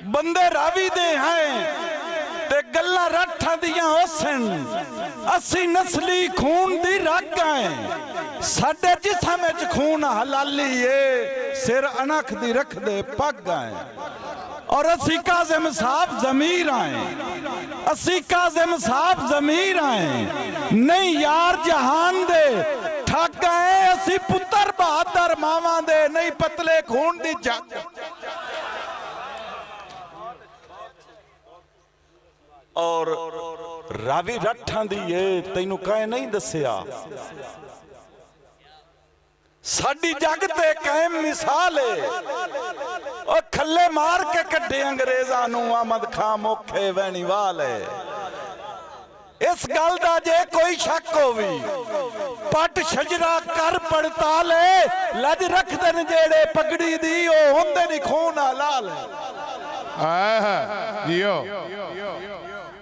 बंदे रावी दे हैं ते गल्लां रट्ठां दियां हुसन असी नस्ली खून दी रग हैं साडे जिस्म विच खून हलाली है सिर अनख दी रख दे पग हैं और असी काज़िम साहब ज़मीर आए असी काज़िम साहब ज़मीर आए नहीं यार जहान दे ठग आए असी पुत्र बहादुर मावां दे नहीं पतले खून दी जग और रावी रट्ठां दी ये तैनू कहे नहीं दसिया साडी जग ते कायम मिसाल है और खल्ले मार के कड्डे अंग्रेज़ां नू अहमद खां मोखे वैनी वाल है इस गल दा जे कोई शक होवी पट शजरा कर पड़ताल है लज रख देन जेड़े पगड़ी दी ओ हुंदे नी खून हलाल जियो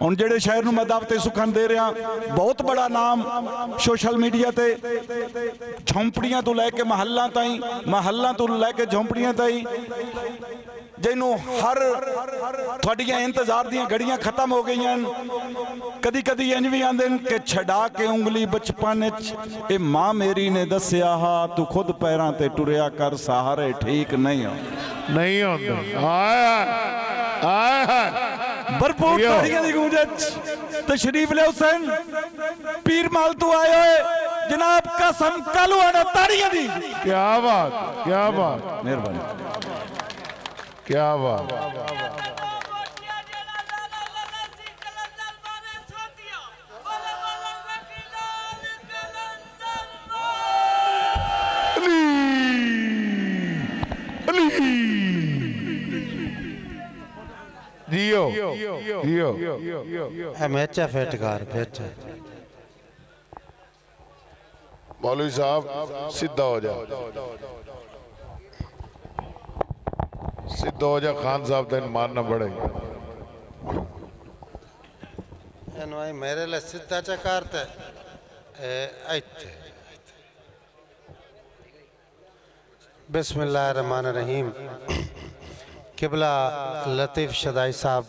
हुण जेड़े शहर नूं मैं दावते सुखन दे रहा बहुत बड़ा नाम सोशल मीडिया ते झोंपड़ियां तो लैके महल्लां तो लैके झोंपड़ियां ताई जिन्हों हर थोड़ियां इंतजार दियां घड़ियां खत्म हो गई कदी कदी इंज भी आंदे कि छड़ा के उंगली बचपन ए मां मेरी ने दसिया हा तू खुद पैरां ते टुरिया कर सहारे ठीक नहीं होंदे भरपूर ताड़ियां दी गूंज तशरीफ ले हुसैन पीर माल तू आए होए जनाब कसम कालू आना ताड़ियां दी क्या बात मेहरबानी क्या बात जियो हमेशा फेटकार फेट मौलवी साहब सीधा हो जा खान साहब तेन मारना पड़ेगा मेरे लिए सीधा चकार बिस्मिल्लाह रहमान रहीम किबला लतीफ़ शदाई साहब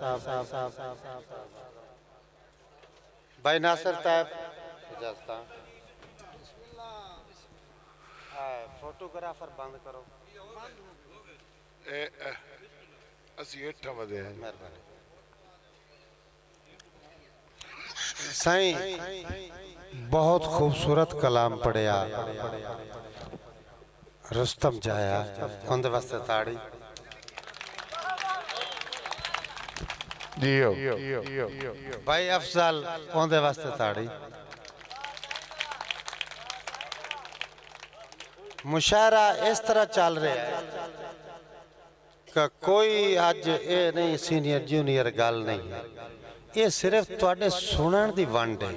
भाई नासिर ताब फोटोग्राफर बंद करो साईं बहुत खूबसूरत कलाम पढ़िया रुस्तम जाया उनके वास्ते ताड़ी जियो भाई अफजल उनके वास्ते ताड़ी मुशायरा इस तरह चल रहा है कि कोई अज ये नहीं सीनियर जूनियर गल नहीं है ये सिर्फ तुहाडे सुनन दी वंड है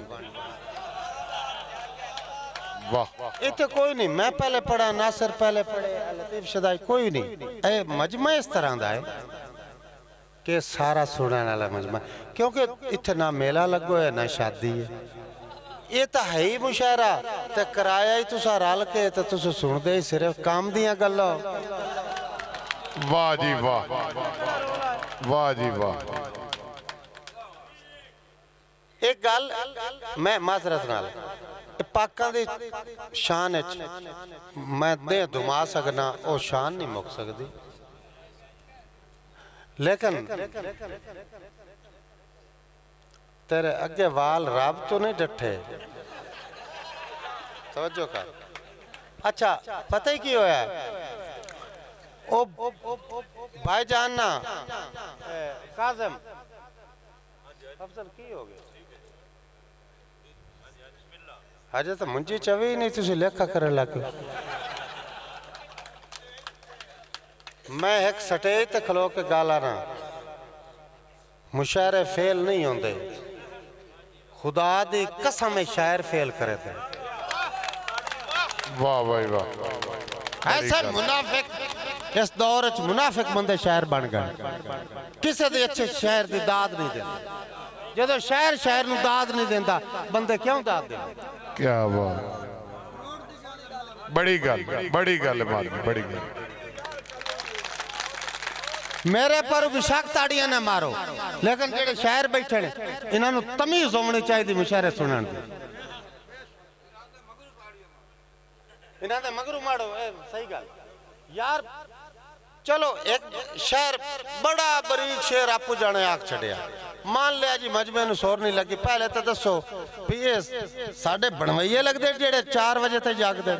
वाह इत्थे कोई नहीं मैं पहले पढ़ा नासिर पहले पढ़े लतीफ शदाई कोई नहीं ये मजमा इस तरह का है कि सारा सुनने वाला मजमा क्योंकि इत्थे ना मेला लगो है ना शादी है ये तो है ही मुशायरा तो कराया ही तुसा रल के तो तुस सुनते ही सिर्फ काम दियां गल्लां वाह जी वाह जी वाह एक गल मैं माजरत नाल पाकां दी शान मैं दे दुमा सकना वो शान नहीं मुक सकती लेकिन तेरे अगे वाल रब तो नहीं डटे तवज्जो कर अच्छा पता ही की होया ओ भाई जानना काज़िम अफजल की हो गया हजे तो मुंजी चवी ही नहीं तुसी लेखा कर लग मैं एक स्टेज ते खलो के गाला ना मुशायरे फेल नहीं होंदे खुदा दी कसम शायर फेल करे थे वाह भाई वाह ऐसा मुनाफिक इस दौर च मुनाफिक बंदे शायर बन गए किसी दे अच्छे शायर दी दाद नहीं देंदे जो शायर शायर नूं दाद नहीं देंदा बंदे क्यों दाद देंदे क्या बात बड़ी गल बड़ी गल बड़ी गल मेरे पर विशाख ताड़ियां ना मारो, लेकिन जेडे शायर बैठे ने इन्हों तमीज होनी चाहिए मुशायरे सुनने की। इन्होंने मगरू मारो, सही गल यार। चलो एक शेर बड़ा बरीक शेर आपू जाने आख छड़िया, मान लिया जी मजमे नूं सोर नहीं लगी। पहले तो दसो भी ये साडे बनवैये लगदे जेड़े 4 बजे तक जागदे।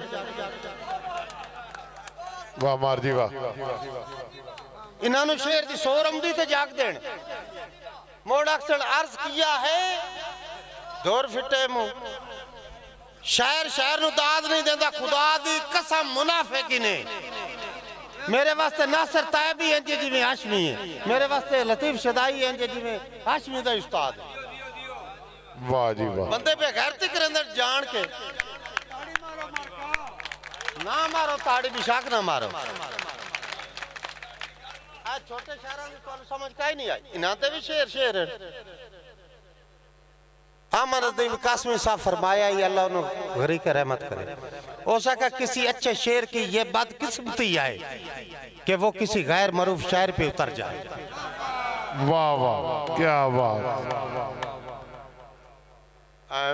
वाह मार जी वाह। इन्होंने शेर की सोर आउंदी ते जाग देन। मोड़ अक्सर अर्ज किया है दौर फिटे मुंह, शायर शायर नूं दाद नहीं देंदा, खुदा दी कसम मुनाफिक ने। मेरे वास्ते नासिर तायबी इंज जिवें हाशमी है, मेरे वास्ते लतीफ शदाई इंज जिवें हाशमी दा उस्ताद है। वाह जी वाह। बंदे बेगैरती करंदे जान के। ना मारो ताड़ी बिशाक ना मारो। आज छोटे शहरों में तो समझ का ही नहीं आई, इन्हां भी शेर शेर है। अमर दीन कासमी साहब फरमाया ही अल्लाह उन्हें घरी का रहमत करे, हो सका किसी अच्छे शेर की ये बदकिस्मती आए कि वो किसी गैर मरूफ शायर पे उतर जाए। वाह वाह क्या बात।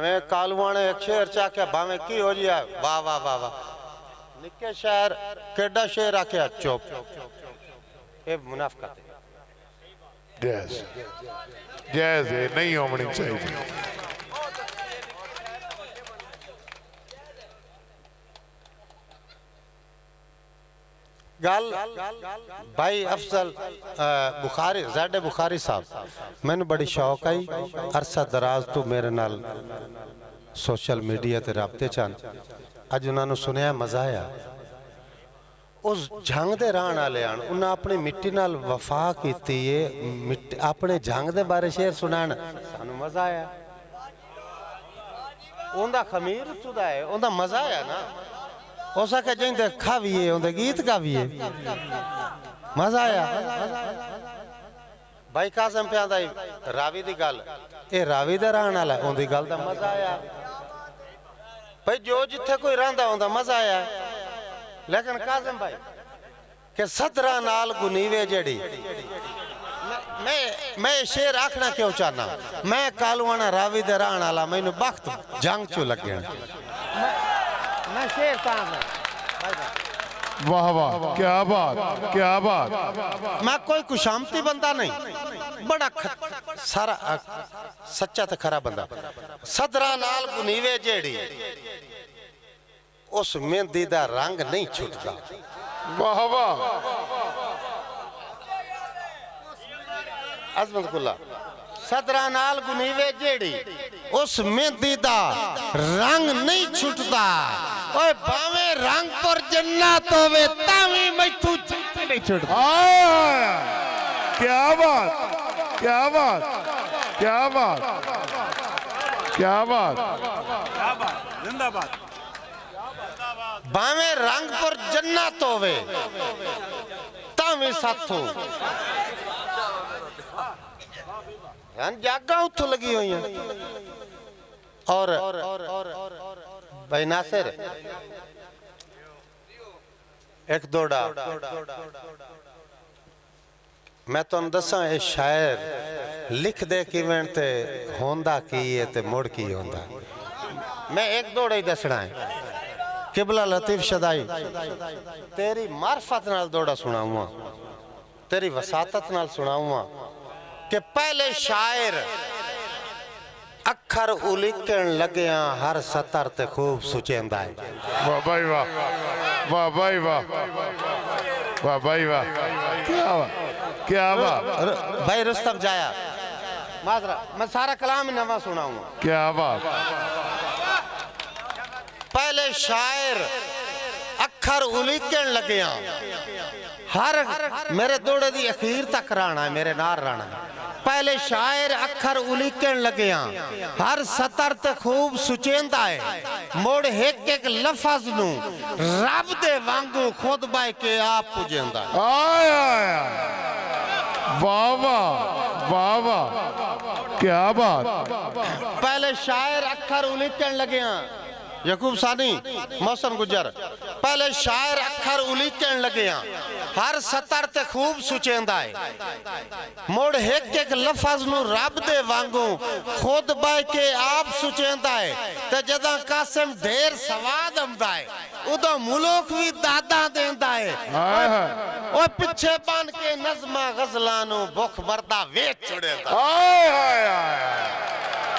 मैं कालवाने एक शेर चाख्या भावे की हो जिया, वाह वाह वाह वाह। निके शायर केडा शेर आख्या चुप, ये मुनाफिकत है। जैसे जैसे नहीं होनी चाहिए। गल भाई अफजल बुखारी ज़ाडे बुखारी साहब, मैंने बड़ी शौक आई अरसा दराज तो मेरे नाल सोशल मीडिया ते राबते चान। अज उन्होंने सुनिया मजा आया। उस जंग दे रहन वाले आन उन्हें अपनी मिट्टी नाल वफा की अपने जंग दे बारे शेर सुनान, सानू मजा आया। उनका खमीर चुदा है, उनका मजा आया ना। हो सके जिंदे खाविए उनके गीत गाविए, मजा आया। भाई कासम पे आंदा रावी दी गल, ये रावी दे रहन वाला है, उनकी गल दा मजा आया। भाई जो जिथे कोई रहिंदा उनका मजा आया। लेकिन कासम भाई के 17 नाल गुनीवे जेड़ी मैं शेर आखना क्यों चाहना, मैं कालवाना रावी दे रहन वाला, मैनू वक्त जंग चो लगे। मैं शेर वाह वाह क्या बात क्या बात। मैं कोई खुशामती बंदा नहीं, बड़ा सारा सच्चा तो खरा बंदा। 17 नाल गुनीवे जेड़ी उस मेहंदी दा रंग नहीं छुटता। वाह वाह। अजमतुल्ला 17 नाल गुनीवे जेड़ी उस मेहंदी दा रंग नहीं छुटता। ओए भावे रंग पर जन्नत होवे तावी मैथू नहीं छुटता। क्या बात क्या बात क्या बात क्या बात। जिंदाबाद। भावे रंग पर जन्नत होवे तावी साथों जागा उतो लगी हुई है। और भाई नासिर एक दोड़ा मैं तुम दसा, ये शायर लिख दे किवें ते होंदा की है ते मुड़ की होंदा। मैं एक दोड़ा ही दसना है। किबला लतीफ शदाई तेरी मार्फत नाल दोड़ा सुनाऊंगा, तेरी वसातत नाल सुनाऊंगा कि पहले शायर अखर उलिकन लगिया हर सतर ते खूब सुचेंदा है। वाह भाई वाह वाह भाई वाह वाह भाई वाह क्या बात क्या बात। भाई रुस्तम जाया माजरा मैं सारा कलाम नवा सुनाऊंगा। क्या बात। पहले शायर अखर उलिकन लगिया हर मेरे दोड़े दी अखीर तक राणा है, मेरे नार राणा है। पहले शायर अखर उलिकन लगिया हर सतर ते खूब सुचेंदा है। मोड़ एक एक लफज नू रब दे वांगू खुद बाय के आप पुजेंदा। आया वाह वाह वाह वाह क्या बात। पहले शायर अखर उलिकन लगिया यकूब सानी मौसम गुजर। पहले शायर अखर उलिकन लगिया हर सतर ते खूब सुचेंदा है मुड़ एक एक लफज नु रब दे वांगू खुद बह के आप सुचेंदा है ते जदा कासिम ढेर सवाद आंदा है उदो मुल्क भी दादा देंदा है ओ पीछे बन के नज़मा गज़लां नु भुख मरदा वेच छुड़ेंदा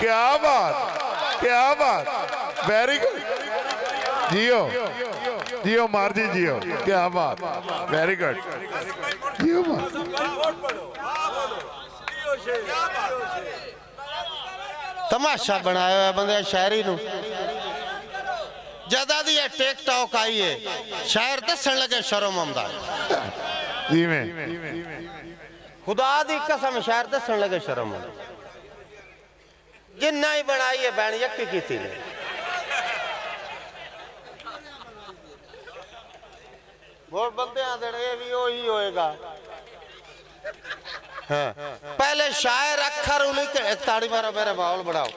क्या बात वेरी गुड जियो जियो मार जी जियो क्या बात वेरी गुड जियो मार तमाशा बनाया है बंदे शायरी नु जदा दी टेक टॉक आई है शायर दसन लगे शर्म आंदा जी में खुदा दी कसम शायर दसन लगे शर्म आंदा जिन्ना ही बनाई है बैन यक्की कीती ने वो बंदे आंदे ये भी वही होएगा हाँ। पहले शायर अखर उलिक एक ताड़ी मारो मेरे माहौल बढ़ाओ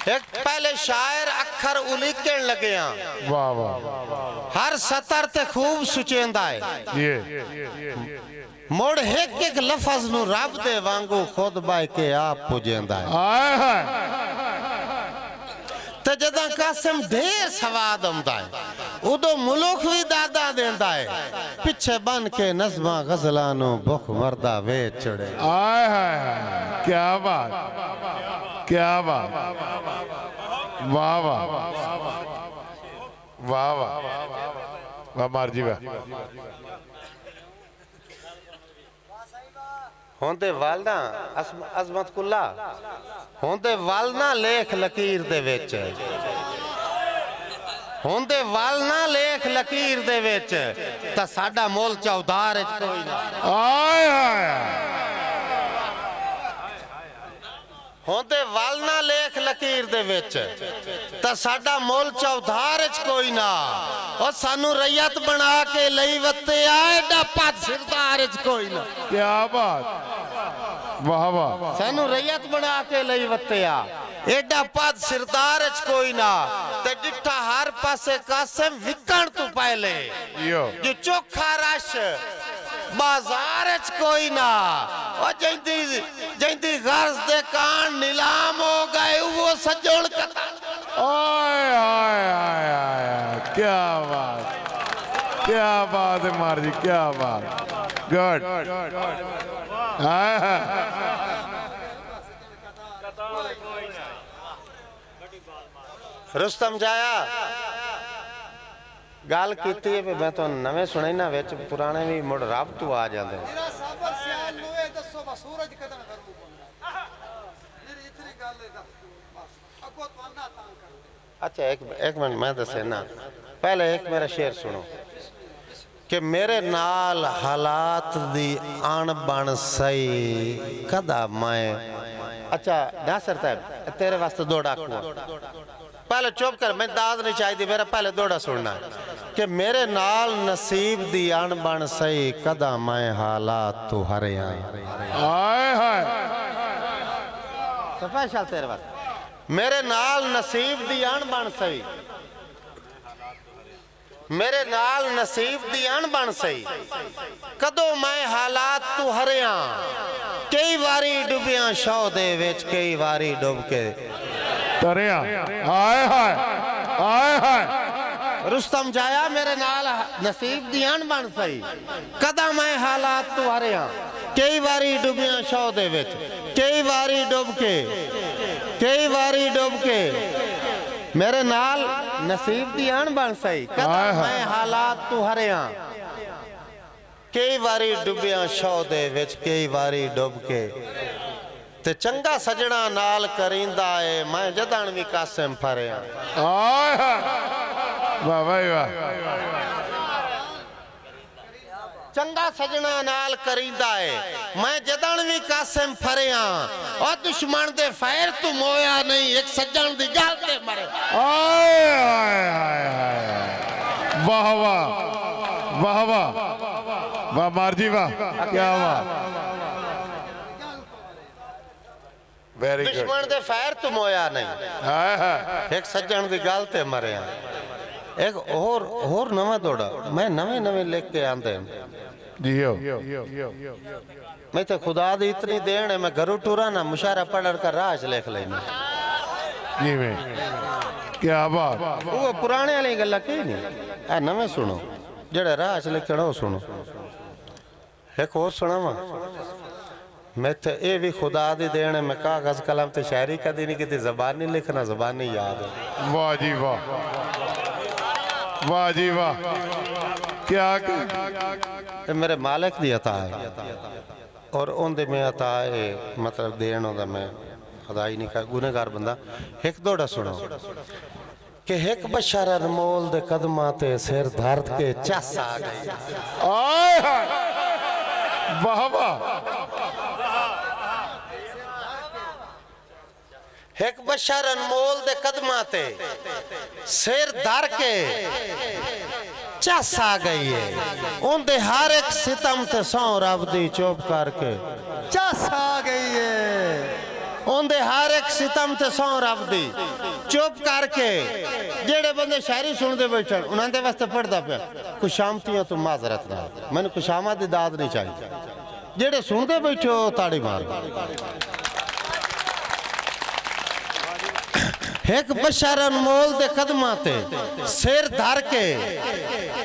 एक पहले शायर अखर उलिकण लगे वाह वाह हर सतर ते खूब सुचेंदा है ये मुड़ एक एक लफज नु रब दे वांगू खुद बाय के आप पुजेंदा है हाय हाय ते जदा कासिम ढेर सवाद आंदा है उदो मुल्क भी दादा देंदा है पीछे बन के नज़मा गज़लां नु भुख मरदा वेच चढ़े हाय हाय क्या बात वाह वाह वाह वाह मार जी वाह होंदे वालना अजमत कुल्ला होंदे वालना लेख लकीर दे विच होंदे वालना लेख लकीर दे विच ता साडा मोल चौधार च कोई ना हाय हाय होंदे वालना लेख लकीर दे विच ता साडा मोल चौधार च कोई ना और सानू रैयत बना के लई वत्ते आएडा पद सिरदार च कोई ना क्या बात वाह वाह सानू रैयत बना के लई वत्ते आ एडा पद सिरदार च कोई ना ते डिठा हर पासे कासिम विकण तू पहले यो जो चोखा रश बाजार च कोई ना ओ जैंदी गर्ज दे कान नीलाम हो गए वो सजोड़ कता हाय हाय हाय हाय क्या बात है मार जी क्या बात गुड हाय हाय रुस्तम जाया गल कीती है मैं तो नवे सुने ना विच पुराने भी मुड़ रब तू आ जांदे अच्छा एक मिनट मैं दसे ना पहले एक मेरा शेर सुनो कि मेरे नाल हालात दी आन बन सही कदा मैं अच्छा नासिर साहब तेरे वास्ते दो डाकू पहले चुप कर मैं दाद नहीं चाहिए मेरा पहले दौड़ा सुनना है कि मेरे नाल नसीब दी अण बन सही कदा मैं हालात तू हरे हाय हाय स्पेशल तेरे वास्ते मेरे नाल नसीब दी अण बन सही मेरे नाल नसीब दी अण बन सही कदों मैं हालात तू हरिया कई बारी डुबिया शौ दे विच कई बारी डुब के तरिया हाय हाय हाय हाय रुस्तम जाया मेरे नाल नसीब दी अण बन सही कदा मैं हालात तू हरिया कई बारी डुबिया शौ दे विच कई बारी डुब के मेरे नाल नसीब दी अण बन सही कदा मैं हालात तू हरिया कई बारी डुबिया शौ दे विच कई बारी डुब के ते चंगा सजना नाल करींदा है मैं जदन भी कासिम फरिया हाय वाह भाई वाह चंगा सजना नाल करींदा है मैं जदन भी कासिम फरिया और दुश्मन दे फैर तू मोया नहीं एक सज्जन दी गल ते मरे हाय हाय हाय वाह वाह वाह वाह वाह मारजी वाह क्या वाह वेरी गुड दुश्मन दे फैर तू मोया नहीं हाय हाय एक सज्जन दी गल ते मरे एक और नवा दौड़ा मैं नवे लेके आंदे जियो मैं तो खुदा दी इतनी देन है मैं घरों टूरा ना मुशारा पढ़ कर राज लिख लेना जी में क्या बात वो पुराने वाली गल्ला कही नहीं आ नवे सुनो जेड़ा राज लिखना वो सुनो एक और सुनावा मैं तो ये भी खुदा दी देन है मैं कागज कलम ते शायरी कदी नहीं की जबानी लिखना जबानी याद है वाह जी वाह वाह जी वाह क्या ये मेरे मालिक दी अता है और उनदे में अता है मतलब देन होंदा मैं अदा ही नहीं कर गुनहगार बंदा एक दोड़ा सुनो कि एक बशर अनमोल दे कदमां ते सिर धर के चस आ गई आय हाय वाह वाह एक बशर अनमोल दे कदमां ते सिर धर के चस आ गई है उनदे हर एक सितम ते सौ रब दी चुप करके चस आ गई है उनदे हर एक सितम ते सौ रब दी चुप करके जेड़े बंदे शायरी सुनते बैठे उन्होंने वास्ते पढ़ता पाया खुशामतियों तो माजरत ना मैंने खुशामद दी दाद नहीं चाहिए जेड़े सुनते बैठे हो ताड़ी मारो एक बशर अनमोल दे कदमां ते सिर धर के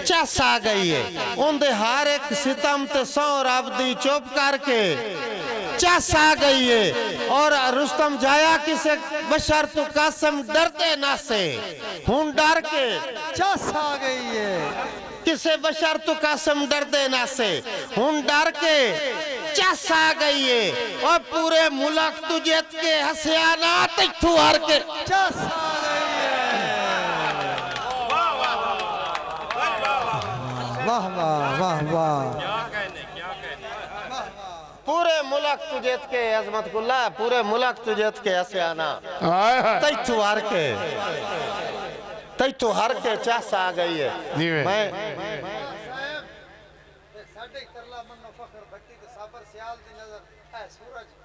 चस आ गई है उनदे हर एक सितम ते सौ रब दी चुप करके चस आ गई है और रुस्तम जाया किसे बशर तो कासम डरते ना से हुन डर के चस आ गई है किसे बशर तो कासम डरते ना से हुन डर के चस आ गई है और पूरे मुल्क तुझे के हसियाना तू हार के चस आ गई है वाह वाह वाह वाह पूरे मुल्क तुझे के अजमत गुल्ला पूरे मुल्क तुझे के हसियाना आय हाय तू हार के चस आ गई है जी में मैं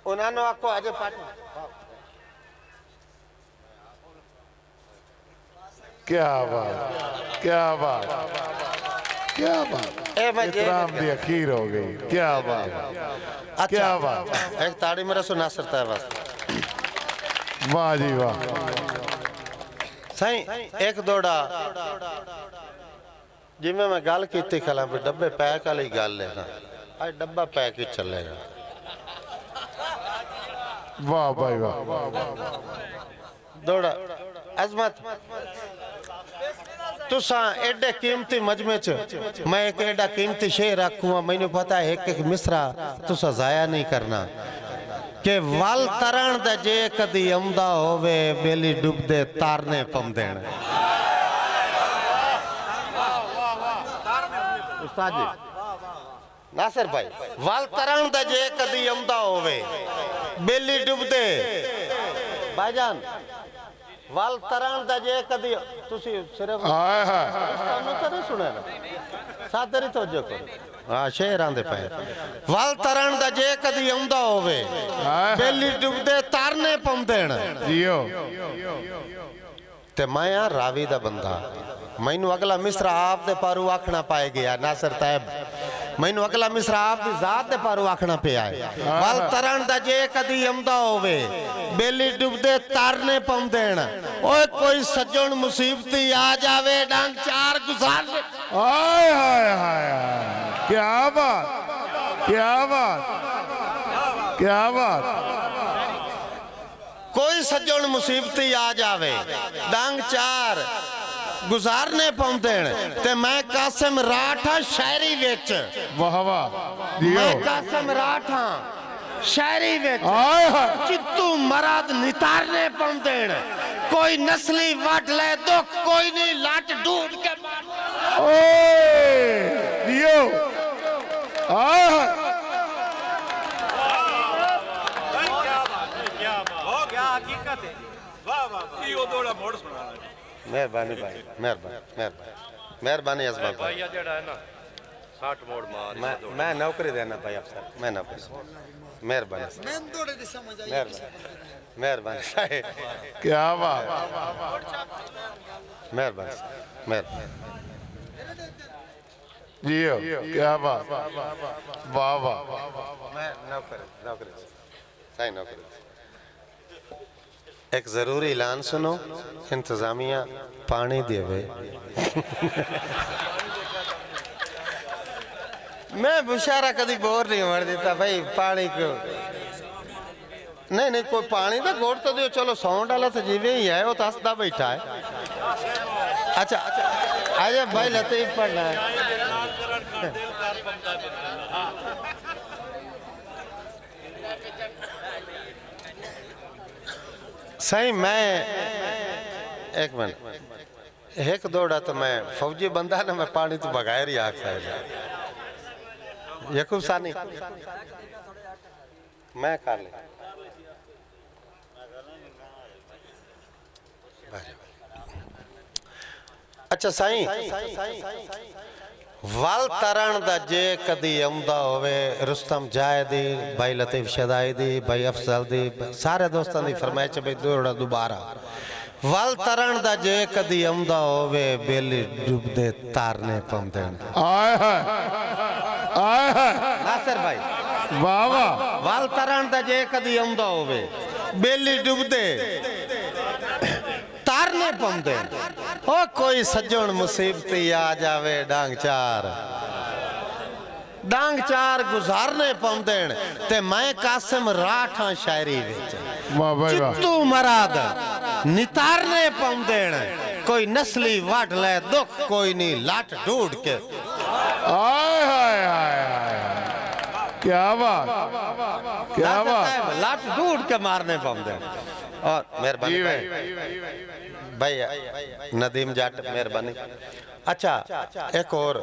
उन्होंने आपको आगे पाठ क्या बात क्या बात क्या बात ए मैं इतराम दी अखीर हो गई क्या बात क्या बात एक ताड़ी मेरा सुना सकता है बस वाह जी वाह सही एक दोड़ा जिमें मैं गल की खला भी डब्बे पैक वाली गल लेना आज डब्बा पैक ही चलेगा वाह भाई वाह दोड़ा अजमत तुसा एडे कीमती मजमे च मैं एक एडा कीमती शेर रखूंगा मैंने पता है एक मिसरा तुसा जाया नहीं करना के वल तरण दा जे कदी आंदा होवे बेली डुबदे तारने पमदेण उस्ताद जी नासिर भाई वल तरण दा जे कदी आंदा होवे बेली डुबदे भाईजान वल तरण दा जे कदी तुसी सिर्फ आय हाय ਤੁਹਾਨੂੰ ਤਾਂ ਨਹੀਂ ਸੁਣਿਆ ਸਾਦਰੀ ਤਵੱਜੋ ਕਰੋ ਹਾਂ ਸ਼ੇਰਾਂ ਦੇ ਪਏ ਵਲ ਤਰਨ ਦਾ ਜੇ ਕਦੀ ਆਉਂਦਾ ਹੋਵੇ ਬੇਲੀ ਡੁੱਬਦੇ ਤਾਰਨੇ ਪਾਉਂਦੇਣ जियो ਤੇ ਮੈਂ ਆ ਰਾਵੀ ਦਾ ਬੰਦਾ ਮੈਨੂੰ ਅਗਲਾ ਮਿਸਰਾ ਆਪ ਦੇ ਪਾਰੂ ਆਖਣਾ ਪਾਏ ਗਿਆ ਨਾਸਰ ਤਾਇਬ ਮੈਨੂੰ ਅਗਲਾ ਮਿਸਰਾ ਆਪ ਦੀ ਜ਼ਾਤ ਦੇ ਪਾਰੂ ਆਖਣਾ ਪਿਆ ਹੈ ਵਲ ਤਰਨ ਦਾ ਜੇ ਕਦੀ ਆਉਂਦਾ ਹੋਵੇ ਬੇਲੀ ਡੁੱਬਦੇ ਤਾਰਨੇ ਪਾਉਂਦੇਣ ਓਏ ਕੋਈ ਸੱਜਣ ਮੁਸੀਬਤੀ ਆ ਜਾਵੇ ਡੰਗ ਚਾਰ ਗੁਜ਼ਾਰ आय हाय हाय क्या बात क्या बात क्या बात कोई सज्जन मुसीबती आ जावे डंग चार गुजारने पाउंदेण ते मैं कासिम राठा शायरी विच वाह वाह मैं जियो कासिम राठा शायरी विच आय हाय चित्तू मराद नितारने पाउंदेण कोई नस्ली वट ले दुख कोई नहीं लाट ढूंढ के मार ओए जियो आय हाय मेहरबानी भाई मेहरबानी मेहरबानी मेहरबानी अजमत भाई मैं नौकरी देना भाई अफसर मैं नौकरी मेहरबानी मेहरबानी साहेब क्या बात मेहरबानी मेहरबानी जियो क्या बात वाह वाह मैं नौकरी नौकरी सही नौकरी एक जरूरी ऐलान सुनो इंतजामिया पानी देवे मैं बुशारा कभी बोर नहीं मर देता भाई पानी को नहीं नहीं कोई पानी तो गोड़ तो दियो चलो साउंड वाला तो जीवे ही है वो तो हंसदा बैठा है अच्छा आजा भाई लतीफ पढ़ना है सही मैं एक मिनट एक दौड़ा तो मैं फौजी बंदा ना मैं पानी तो बगैर ही आग है यकूब सानी मैं कर ले अच्छा साईं वल तरण दा जे कदी आउंदा होवे रुस्तम जायदी भाई लतीफ शदाई दी भाई अफजल दी सारे दोस्तों दी फरमाइश भाई दौड़ा दोबारा वल तरण दा जे कदी आउंदा होवे बेली डुबदे तारने पौंदे आए है नासिर भाई वाह वाह वल तरण दा जे कदी आउंदा होवे बेली डुबदे तारने पौंदे ओ कोई सज्जन मुसीबती आ जावे डांग चार गुजारने पौंदे ते मैं कासिम राठा शायरी विच वाह भाई वाह चित्तू मराद नितारने पौंदे कोई नस्ली वाट ले दुख कोई नहीं लाट ढूंढ के आए हाय हाय क्या बात लाट ढूंढ के मारने पौंदे और मेहरबानी भाई नदीम जाट मेहरबानी अच्छा एक और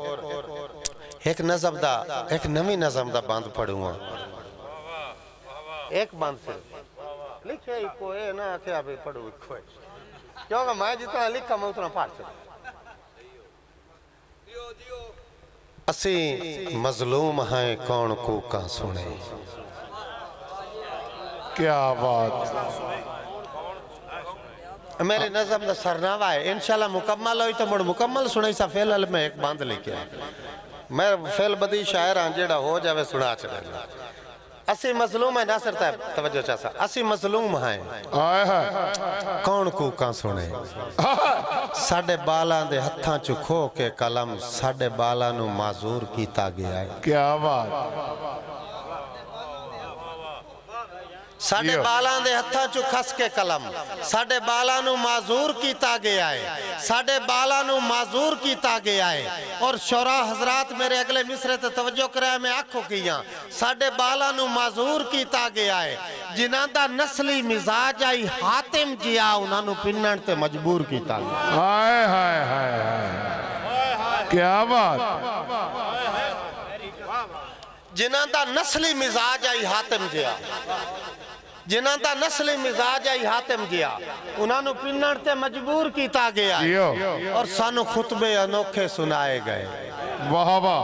एक नज़म दा एक नवी नज़म दा बंद पढ़ूंगा एक बंद से लिखे को ए ना के अभी पढ़ू को क्योंकि मैं जितना लिखा मैं उतना पढ़ सकता असी मजलूम हैं कौन को का सुने क्या बात मेरे नज़म दा सरनावा है इंशाल्लाह मुकम्मल होई तो मुड़ मुकम्मल सुनाई सा फेल में एक बंद लिखे मैं फेल बदी शायर हां जेड़ा हो जावे सुना छड़े असी मजलूम है नासिर साहब तवज्जो चासा असी मजलूम हैं आए है कौन को का सुने साडे बालां दे हत्थां च खो के कलम साडे बालां नु माजूर कीता गया है क्या बात साडे बालां दे हत्थां चो खस के कलम साडे बालां नु माजूर कीता गया है साडे बालां नु माजूर कीता गया है और शोरा हजरात मेरे अगले मिसरे ते तवज्जो करे मैं आखो किया साडे बालां नु माजूर कीता गया है जिन्हां दा नस्ली मिजाज आई हातिम जिया उन्हां नु पिन्नण ते मजबूर कीता गया हाय हाय हाय क्या बात जिन्हां दा नस्ली मिजाज आई हातिम जिया जिन्हां दा नस्ली मिजाज आई हातिम जिया उन्हां नु पिन्नण ते मजबूर कीता गया और सानू खुतबे अनोखे सुनाए गए वाह वाह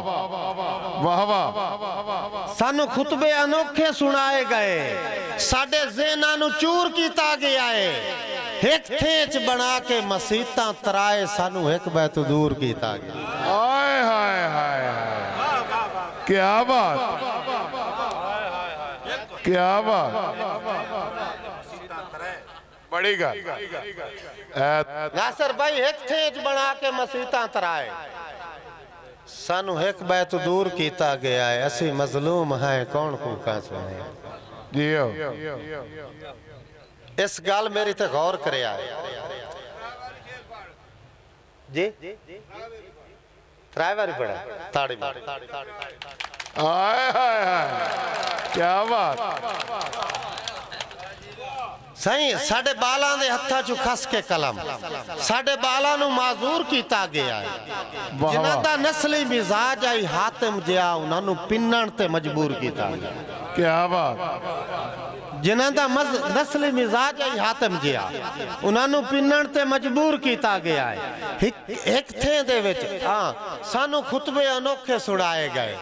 वाह वाह सानू खुतबे अनोखे सुनाए गए साडे ज़हनां नु चूर कीता गया है एक थेच बना के मसीतां तराए सानू एक बैत दूर कीता गया हाय हाय हाय क्या बात क्या बात बड़ी गल नासिर भाई एक थेच बना के मसीतां तराए सानू एक बैत दूर कीता गया है असी मजलूम हैं कौन को का सुने जियो इस गाल मेरी ते गौर करे आए जी त्राई बारी पड़ा ताड़ी मार हाय हाय हाय क्या बात सही साडे बालां दे हत्थां चों खस के कलम साडे बालां नु माजूर कीता गया है जिन्हां दा नस्ली मिजाज आई हातिम जिया उन्हां नु पिन्नण ते मजबूर कीता गया क्या बात जिन्हां दा नस्ली मिजाज है हातिम जिया उन्होंने पिन्नण ते मजबूर किया गया है। एक थे दे विच सानू खुतबे अनोखे सुनाए गए,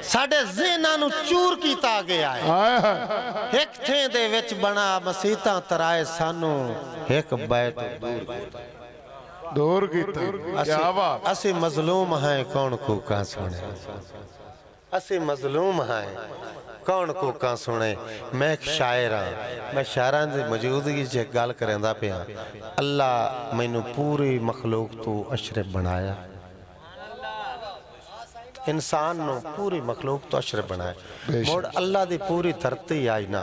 साडे ज़हनां नू चूर किया गया है। एक थे दे विच बना मसीतां तराए सानू एक बैत दूर कीता। क्या बात। असी मजलूम हैं कौन कूका सुने, असी मजलूम हैं कौन कूका सुने। मैं एक शायर हाँ, मैं शायरां दी मौजूदगी च गल करदा पिया। अल्लाह मैनू पूरी मखलूक तो अशरफ बनाया, इंसान नू पूरी मखलूक तो अशरफ बनाया। मुड़ अल्लाह दी पूरी धरती आई ना,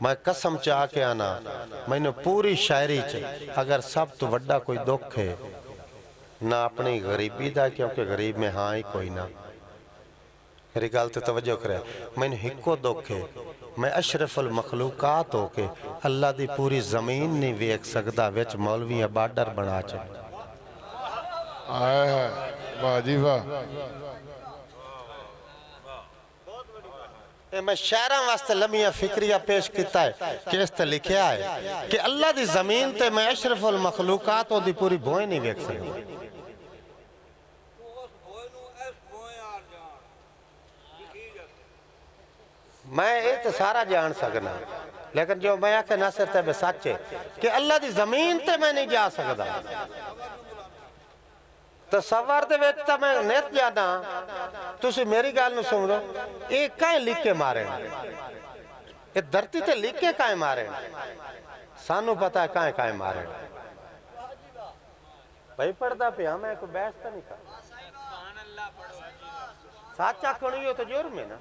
मैं कसम चाह के आना मैनू पूरी शायरी च अगर सब तो वड्डा कोई दुख है ना अपनी गरीबी दा, क्योंकि गरीब में हाँ ही कोई ना। मेरी गल ते तवज्जो करे, मैनू हिको दुख है मैं अशरफुल मखलूकात हो के अल्लाह दी पूरी जमीन नहीं वेख सकदा, विच मौलवियां बार्डर बना च। वाह जी वाह। मैं शायरां वास्ते लम्हिया फिक्रिया पेश किया है कि इस ते लिखा है कि अल्लाह दी जमीन ते मैं अशरफुल मखलूकात दी पूरी भोए नहीं वेख सकदा। मैं ये तो सारा जान सकना, लेकिन जो मैं आखे नासिर ते सच है कि अल्लाह दी जमीन ते मैं नहीं जा सकदा। तो सवार दे विच तां मैं नित जाना, तुसी मेरी गल नूं सुन लो। ये काहे लिख के मारे, ये धरती ते लिख के काहे मारे, सानू पता है काहे काहे मारे। भाई पढ़दा पिया मैं, कोई बहस तो नहीं कर। सच आखणी हो तो जुर्म है ना।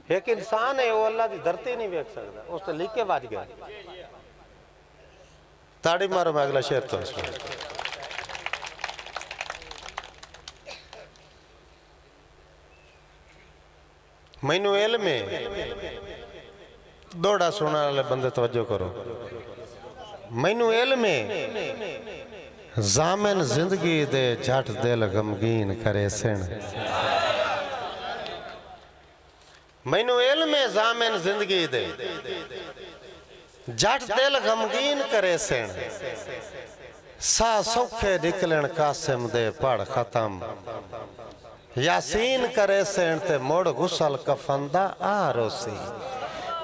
एक इंसान है वो अल्लाह की धरती नहीं वेख सकता, उस तो लिख के बच गया। ताड़ी मारो, मैं अगला शेर तो मैनू इल्म है, दौड़ा सुनने वाले बंदे तवज्जो करो। मैनू इल्म है जामिन जिंदगी दे झट दिल गमगीन करे सिण। मैनू इल्म है जामिन जिंदगी दे झट दिल गमगीन करे सिण। सा सौखे निकलन कासिम दे पढ़ खत्म, यासीन करे सेण ते मोड़ गुसल कफंदा आरोसी।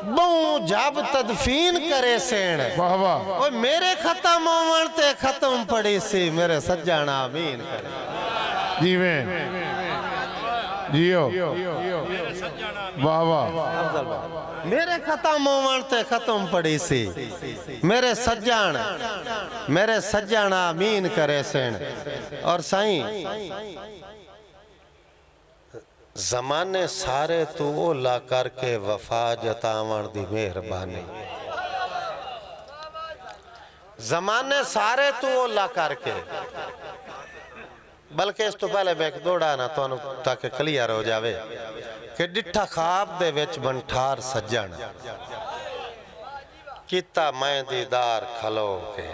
बहु जब तदफीन करे सेण, वाह वाह। ओ मेरे खत्म होवन ते खत्म पड़ी सी, मेरे सज्जन आमीन करे। जीवे जियो, वाह वाह। मेरे खत्म होवन ते खत्म पड़ी सी, मेरे सज्जन आमीन करे सेण। और साईं जमाने सारे तू ओला करके वफा जतावण दी मेहरबानी। जमाने सारे तू ओला करके, बल्कि इस तो पहले मैं एक दौड़ा ना तो ताकि क्लियर हो जावे कि डिठा ख्वाब दे विच बनठार सज्जन किता मैं दीदार खलो के।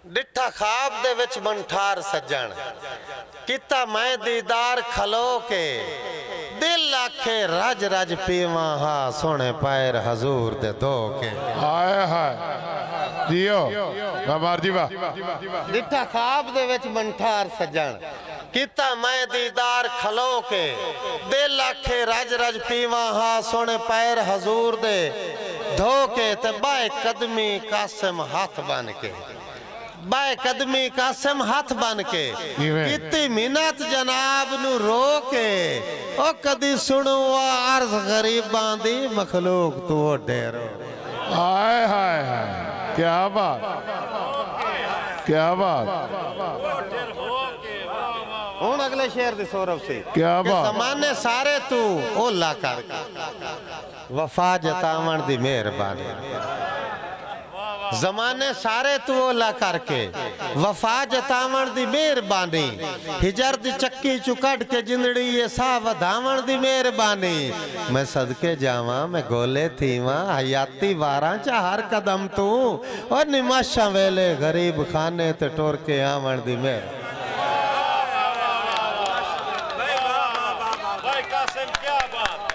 डिठा ख्वाब दे विच बनठार सज्जन किता मैं दीदार खलो के। दिल आखे रज रज पीवा हा सोने पैर हजूर दे धो के। हाय हाय जियो बाबर जी वाह। डिठा ख्वाब दे विच बनठार सज्जन किता मैं दीदार खलो के। दिल आखे रज रज पीवा हा सोने पैर हजूर दे धो के। ते बाए कदमी कासिम हाथ बन के, बाए कदमी कासिम हाथ बन के कितनी मिन्नत जनाब नू रो के। ओ कदी सुनो अर्ज गरीबां दी मखलूक तू डेरो। हाय हाय हाय, क्या बात क्या बात। हुण अगले शेर दी सौरभ से क्या बात। जमाने सारे तू ओला कर वफा जतावण दी मेहरबानी। जमाने सारे तू ओला करके वफा जतावण दी मेहरबानी। हिजर दी चक्की चु कट के जिंदड़ी ये सा वधावण दी मेहरबानी। मैं सदके जावा मैं गोले थीवा हयाती वारा चा हर कदम तू। और निमाशा वेले गरीब खाने ते टोर के आवण दी मेहर। भाई कासिम क्या बात।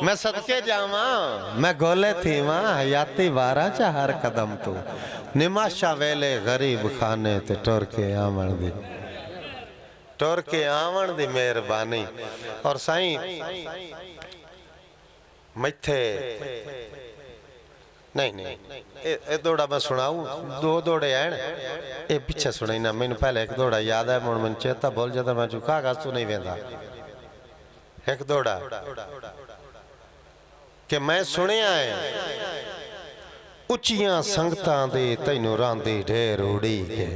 मैं सदके जावा मैं गोले थी मां हयाती बारा चा हर कदम तू निमाशा वेले गरीब खाने ते टुर के आवन दी मेहरबानी। और साईं मैथे नहीं ए दौड़ा मैं सुनाऊं, दो दौड़े हैं ये पीछे सुनाई ना। मैंने पहले एक दौड़ा याद है, मुझे चेता भूल जाता, मैं चुका तू नहीं वेंदा। एक दौड़ा कि मैं सुनिया है उच्चियां संगतां दे तैनू रांदी ढेर उड़ी के।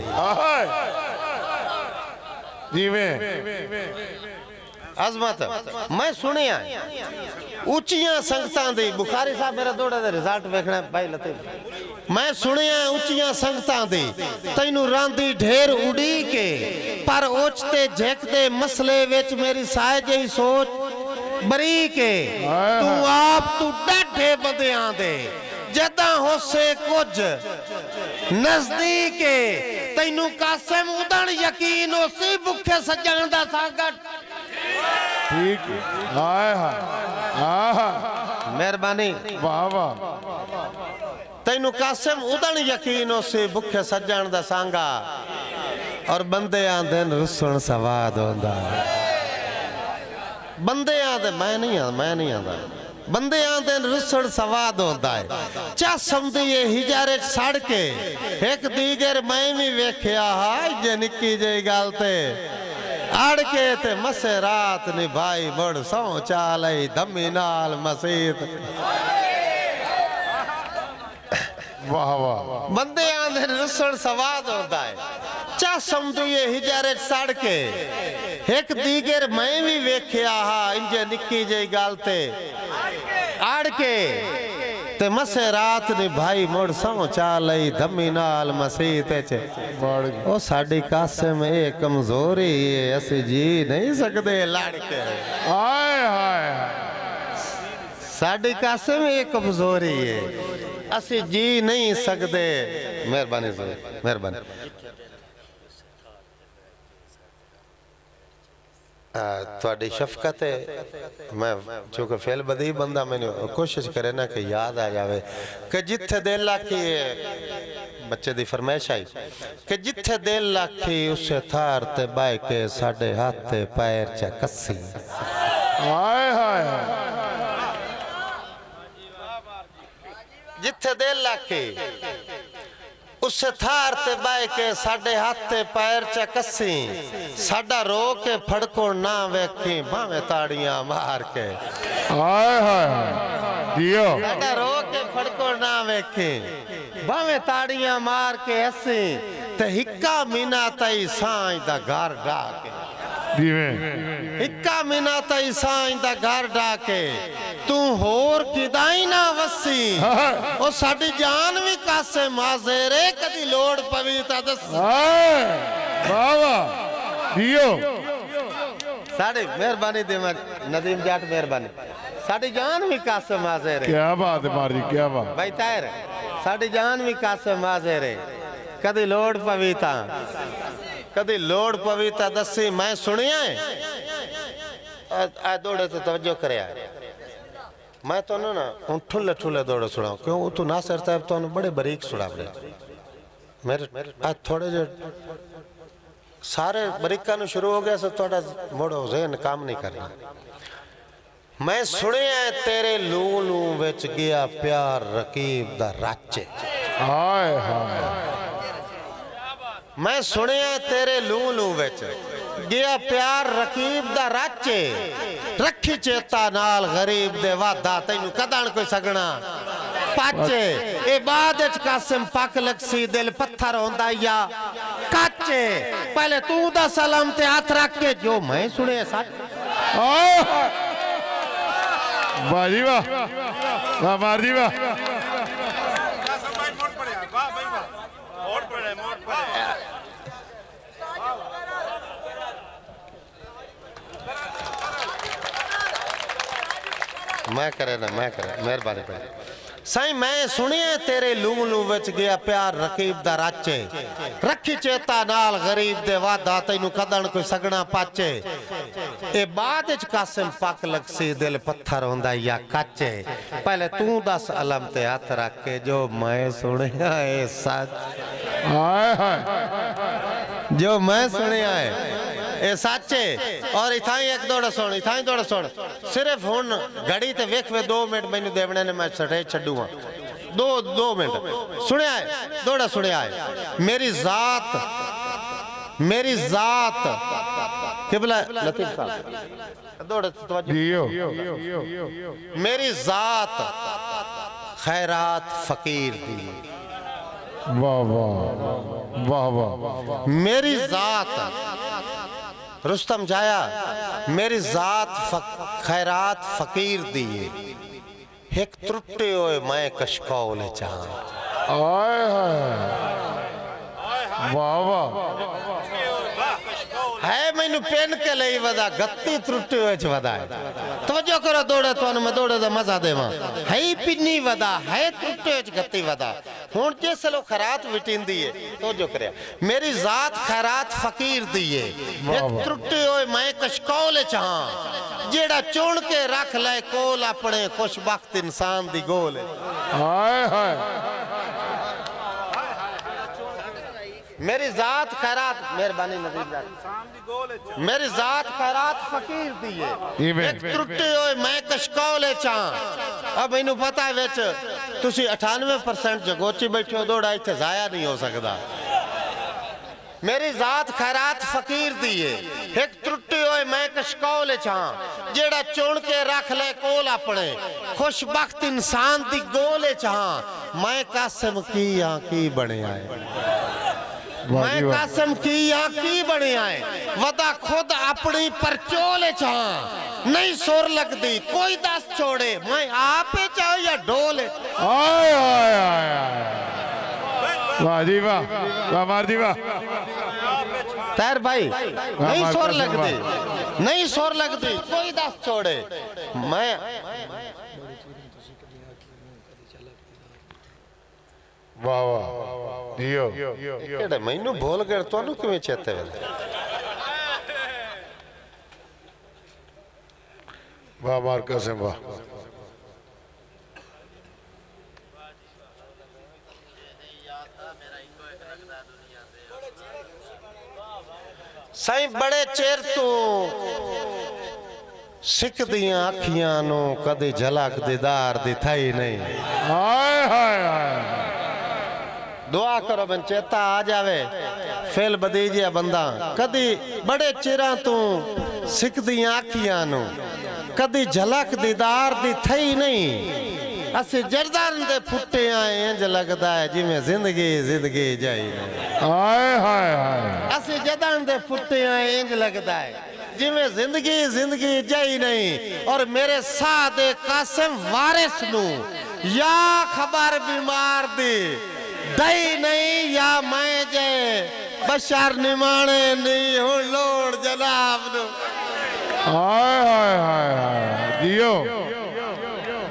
जिवें अजमत मैं सुनिया उच्चियां संगतां दी, बुखारी साहब मेरा दौड़ा दे रिजल्ट देखना भाई लतीफ। मैं सुनिया उच्चियां संगतां दी तैनू रांदी ढेर उड़ी के, पर ओचते झेकदे मसले विच मेरी साए जही सोच बरी के। तू आप तू डाढे बंदियां दे जदा होसे कुछ नजदीक तैनू कासिम उदण यकीन होसी भुखे सज्जण दा सागट। ठीक हाय हाय मेहरबानी वाह वाह। तैनू कासिम उदण यकीन होसी भुखे सज्जण दा सांगा, और बंदे आंदे रुसण सवाद होंदा। बंदे आंदे मैं नहीं आंदा, बंदे आंदे रुसण सवाद होंदा है। चा समझी ये हिजारे सड़ के एक दीगर मैं भी वेख्या हाय जे निक्की जी गल ते अड़ के ते मसे रात निभाई मुड़ सौ चाल धम्मी नाल मसीत। वाह वाह। बंदे आंदे रुसण सवाद होंदा है। चा समझी ये हिजारे सड़ के एक दीगर मैं भी वेख्या हा इंजे निक्की जी गल ते आड़ के ते मसे रात निभाई मुड़ सौ चाल धम्मी नाल मसीत। ओ साडी कासिम ए कमजोरी है असी जी नहीं सकदे लड़ के। हाय हाय साडी कासिम ए कमजोरी है असी जी नहीं सकदे। मेहरबानी मेहरबानी। थोड़ी शफकत है। मैं चूंकि फेल बदी बंदा मैंने कोशिश करे ना कि याद आ जावे कि जिथे दिल लाखी बच्चे दी फरमाइश आई कि जिथे दिल लाखी उसे थार ते बाय के साडे हाथ ते पैर च कस्सी। हाय हाय जिथे दिल लाखी उसे थार ते बाय के साडे हाथ ते पैर च कस्सी। साडा रो के फड़को ना वेखी भावे ताड़ियां मार के। हाय हाय दियो। साडा रो के फड़को ना वेखी भावे ताड़ियां मार के हसी ते हिक्का मीना तई साईं दा घर डाके। हिक्का मीना तई साईं दा घर डाके तू होर किदाई ना वसी। ओ साडी जान भी कासे माजेरे कदी लोड़ पवी ता दस। वाह वाह दियो। साडी मेहरबानी दे नदीम जाट मेहरबानी। साडी जान भी कासे माजेरे। क्या बात है मारी क्या बात। भाई तायर साडी जान भी कासे माजेरे कदी लोड़ पवी ता कदी लोड़ पवी ता दसी। मैं सुनिया है दौड़े तो तवज्जो करे। मैं तो ना हूँ ठुले ठुले दौड़े सुनाऊं क्यों तू नासिर साहब तो बड़े बरीक सुना मेरे आज थोड़े जो सारे बरीका नु शुरू हो गया सो थोड़ा मोड़ो ज़हन काम नहीं करना। मैं सुनिया तेरे लू लू विच गया प्यार रकीब दा राचे। हाय हाय। मैं सुनिया तेरे लू लू विच गया प्यार रकीब दा राचे। रखी चेता नाल गरीब दे वादा तैनू कदन कोई सगना पाचे। ए बाद विच कासिम पक लक्सी दिल पत्थर होंदा या काचे। पहले तू दा सलाम ते हाथ रख के जो मैं सुने सच। वाह जी वाह वाह मार जी वाह। मैं करे ना मैं करे मेहरबानी साईं मैं सुनिया तेरे लू लू विच गया प्यार रकीब दा राचे रखी चेता नाल गरीब दे वादा तैनू कदन कोई सगना पाचे ए बाद विच कासिम पक लगसी दिल पत्थर होंदा या काचे पहले तू दस अलम ते हाथ रख के जो मैं सुनिया ए सच हाय हाय जो मैं सुनिया है ए साचे और इथाई एक दौड़ा सुन इथाई दौड़ा सुन सिर्फ हुन घड़ी ते वेख वे 2 मिनट मैनू देवने ने मैं छड़े छड्डूआ 2 मिनट सुनिया है दौड़ा सुनिया है मेरी जात किबला लतीफ साहब दौड़ा तवज्जो जियो मेरी जात खैरात फकीर दी वाह वाह वाह वाह मेरी जात रुस्तम जाया मेरी जात खैरात फकीर दिए एक त्रुटे होए मैं कशकौल चाह हाय हाय वाह वाह है मैनू पेन के लिए वदा गत्ती त्रुटे हुए च वदा है तवज्जो करो दौड़े तो मैं दौड़े दा मजा देवा है पिन्नी वदा है त्रुटे च गत्ती वदा हुन जिस लो खैरात विटिंदी है तवज्जो करया मेरी जात खैरात फकीर दी है एक त्रुटे होए मैं कशकौल चाह जेड़ा चुन के रख ले कोल अपने खुशबख्त इंसान दी गोल हाय हाय मेरी जात खैरात मेहरबानी नजीब मेरी जात खैरात फकीर दी है एक त्रुटे होए मैं कशकौले चाह अब इन्हू पता है विच तुसी 98% जगोची बैठे हो दौड़ा इत्थे जाया नहीं हो सकता मेरी जात खैरात फकीर दी है एक त्रुटे होए मैं कशकौले चाह जेड़ा चुन के रख ले कोल अपने खुशबख्त इंसान दी गोले चाह मैं कासिम की बने आए मैं कासिम की बने आए वदा खुद अपनी परचोल चाह नहीं सुर लगती कोई दस छोड़े मैं आप चाहो या ढोल हाय हाय हाय वाह जी वाह वाह मार जी वाह तैर भाई नहीं सुर लगती नहीं सुर लगती कोई दस छोड़े मैं वाह वाह जियो केड़े मैनू भूल गए तुहानू किवें चेते वेले वाह मार कसम वाह साईं बड़े चेर तू सिख दियां अखियां नू कदे झलक दीदार दी थई नहीं हाय हाय हाय दुआ करो बन चेता आ जावे फेल बदीजिया बंदा कदी बड़े चिरां तू सिख दियां अखियां नू कदी झलक दीदार दी थई नहीं असी जरदान दे फुट्टे आए इंज लगदा है जिवें जिंदगी जाई हाय हाय हाय असी जरदान दे फुट्टे आए इंज लगदा है जिवें जिंदगी जाई नहीं और मेरे सादे कासिम वारिस नू या खबर बीमार दी दई नहीं या मैं जे बशर निमाणे नहीं हूं लोड़ जनाब नु हाय हाय हाय जियो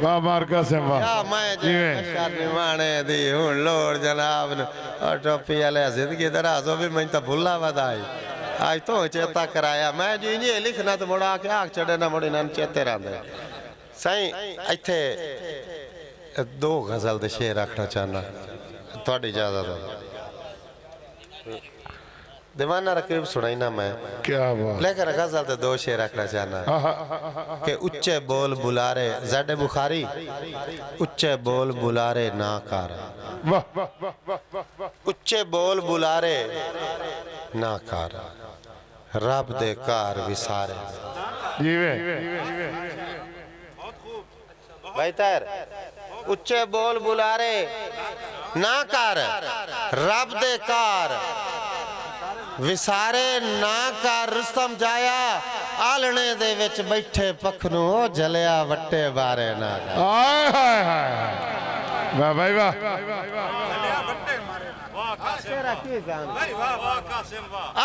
वाह मार कसम वाह या मैं जे बशर निमाणे दी हूं लोड़ जनाब नु और टोपी वाले जिंदगी दराज हो भी मैं तो भुला वदाई आज तो चेता कराया मैं जी ये लिखना तो मुड़ा के आग चढ़े ना मुड़ी ना चेते रहंदे साईं इत्थे 2 गजल दे शेर रखना चाहना थोड़ी इजाजत है दीवाना रकीब सुनाई ना मैं क्या बात लेकर गजल ते 2 शेर रखना चाहना कि उच्चे बोल बुलारे ज़ड बुखारी उच्चे बोल बुलारे ना कर वाह वाह उच्चे बोल बुलारे ना कर रब दे कार विसारे जीवे भाई तार उच्चे बोल बुलारे ना कर रब दे कार विसारे ना कर रुस्तम जाया आलने दे विच बैठे पखनू ओ जलिया वट्टे बारे ना हाय हाय हाय वाह भाई वाह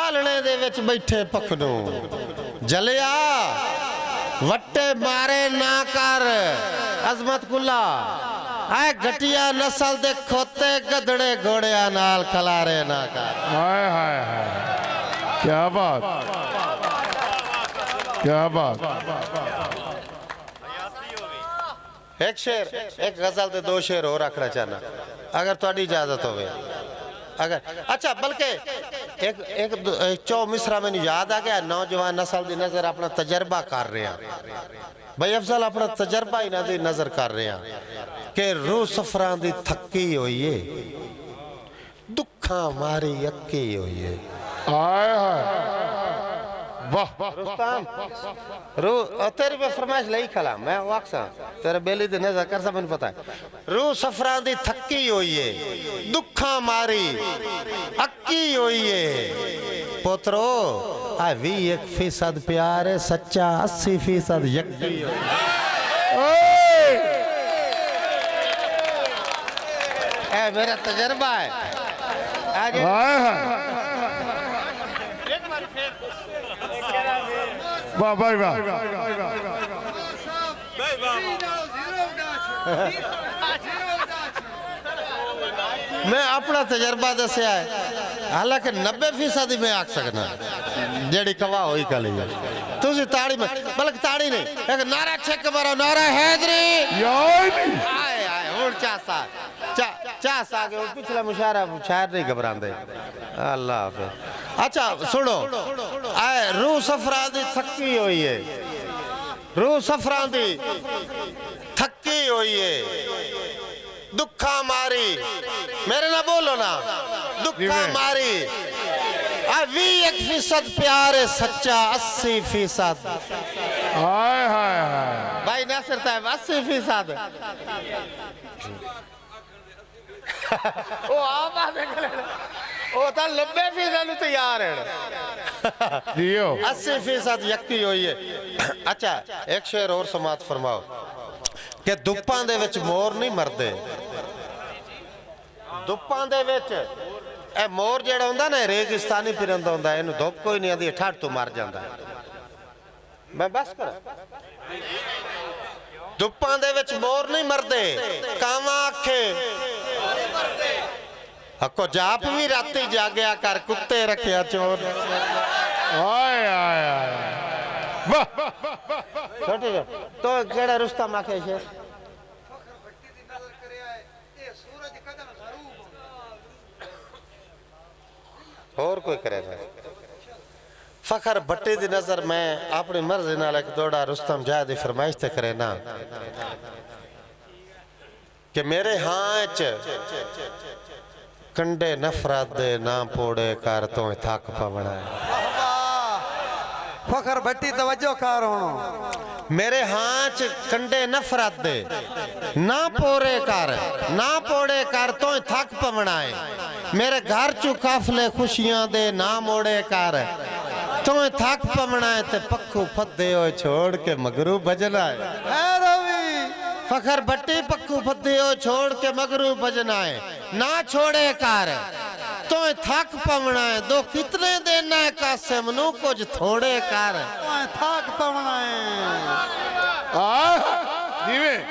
आलने दे विच बैठे पखनू जलिया वट्टे मारे ना कर अजमत कुल्ला आए घटिया नस्ल दे खोते गधड़े घोड़िया नाल खलारे ना कर। हाय हाय हाय, क्या बात, क्या बात। एक शेर, एक गजल ते दो शेर और रखना चाहना अगर थोड़ी इजाजत होवे। अगर अच्छा बल्कि एक चौ मिसरा मैंने याद आ गया। नौजवान नस्ल दी नजर अपना तजर्बा कर रहे हैं भाई अफजल, अपना तजर्बा इन्हां दी नजर कर रहे हैं कि रूह सफरां दी थकी हुई है, दुखा मारी अक्की हुई है। हाय हाय, वाह। रुस्तम रूह तेरी पे फरमाइश लई खला मैं वाकसा तेरे बेली दी नजर कर सब पता है। रूह सफरां दी थकी हुई है, दुखा मारी अक्की हुई है। पुत्रो आ 21% प्यार है सच्चा, 80% यक्की है। मेरा तजर्बा है। हाय हाय, वाह भाई वाह। मैं अपना तजर्बा दसिया है, हालांकि 90% मैं आख सकना जेड़ी कवा हुई कल तुझे ताड़ी में बल्कि ताड़ी नहीं एक नारा छक मारो, नारा हैदरी आए आए हुन चासा चासा के पिछला मुशायरा शायर नहीं घबरांदे। अल्लाह हाफिज। अच्छा सुनो, आए रूह सफरा दी थकी हुई है, रूह सफरा दी थकी हुई है, दुखा मारी मेरे ना बोलो ना, दुखा मारी। 21% प्यार है सच्चा, 80%। हाय हाय हाय, भाई नासिर साहब 80%। ओ आप ओ तो 90% तैयार है। जियो 80% यक्की हुई है। अच्छा एक शेर और समात फरमाओ कि दुप्पां दे विच मोर नहीं मरदे। दुप्पां दे विच ए मोर जेड़ा हुंदा ना रेगिस्तानी फिरंदा हुंदा, इहनू धुप कोई नहीं आंदी, ठंड तो मर जांदा है। मैं बस कर दुप्पां दे विच मोर नहीं मरदे, कावां आखे अको जाप भी राती जागया कर, कुत्ते रखिया चोर। हाय हाय हाय, वाह। छोटे तो केड़ा रुस्तम आखे शेर और कोई करेगा। फखर भट्टी दी नजर मैं अपनी मर्जी नाल एक दौड़ा रुस्तम जाए दी फरमाइश ते करे ना कि मेरे हाँ च कंडे नफरत दे ना पोड़े कर तो थक पवना है। फखर भट्टी तवज्जो कर होनो। मेरे हाँ च कंडे नफरत दे ना पोरे कर, ना पोड़े कर तो थक पवना है। मेरे घर चु काफले खुशियां दे ना मोड़े कर तो थक पवना है। ते पक्खू फदे हो छोड़ के मगरू बजना है। फखर भट्टी पक्खू फदे हो छोड़ के मगरू बजना है, ना छोड़े कर तो थक पवना है। दो कितने देना है कासिम नू, कुछ थोड़े कर थक पवना है।